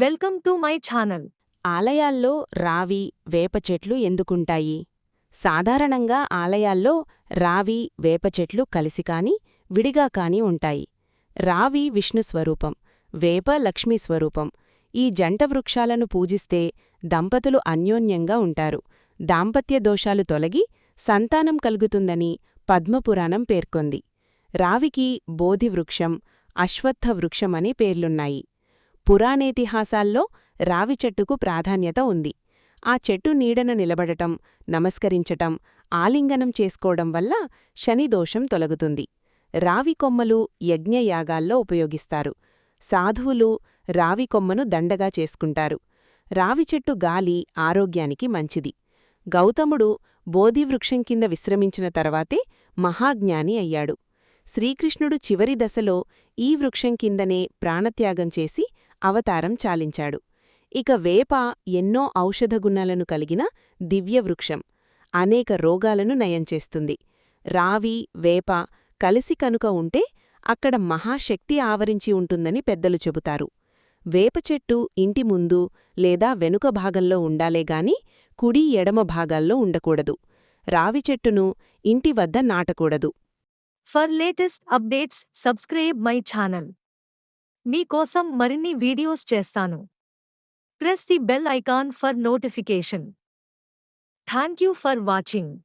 Welcome to my channel. ఆలయాల్లో రావి, వేప చెట్లు ఎందుకుంటాయి? సాధారణంగా ఆలయాల్లో రావి, వేప చెట్లు కలిసి కాని, విడిగా కాని ఉంటాయి. రావి విష్ణు స్వరూపం, వేప లక్ష్మీ స్వరూపం. ఈ జంట వృక్షాలను పూజిస్తే దంపతులు అన్యోన్యంగా ఉంటారు. దాంపత్య దోషాలు తొలగి సంతానం కలుగుతుందని పద్మపురాణం పేర్కొంది. రావికి బోధివృక్షం, అశ్వత్థ వృక్షమని పేర్లున్నాయి. పురాణేతిహాసాల్లో రావి చెట్టుకు ప్రాధాన్యత ఉంది. ఆ చెట్టు నీడన నిలబడటం, నమస్కరించటం, ఆలింగనం చేసుకోవడం వల్ల శనిదోషం తొలగుతుంది. రావి కొమ్మలు యజ్ఞయాగాల్లో ఉపయోగిస్తారు. సాధువులు రావి కొమ్మను దండగా చేసుకుంటారు. రావి చెట్టు గాలి ఆరోగ్యానికి మంచిది. గౌతముడు బోధివృక్షం కింద విశ్రమించిన తర్వాతే మహాజ్ఞాని అయ్యాడు. శ్రీకృష్ణుడు చివరి దశలో ఈ వృక్షం కిందనే ప్రాణత్యాగం చేసి అవతారం చాలించాడు. ఇక వేప ఎన్నో ఔషధగుణాలను కలిగిన దివ్యవృక్షం. అనేక రోగాలను నయం చేస్తుంది. రావి, వేప కలిసి కనుక ఉంటే అక్కడ మహాశక్తి ఆవరించి ఉంటుందని పెద్దలు చెబుతారు. వేప చెట్టు ఇంటి ముందు లేదా వెనుక భాగంలో ఉండాలేగాని కుడి ఎడమ భాగాల్లో ఉండకూడదు. రావి చెట్టును ఇంటి వద్ద నాటకూడదు. For latest updates subscribe my channel. మీకోసం మరిన్ని వీడియోస్ చేస్తాను. Press the bell icon for notification. Thank you for watching.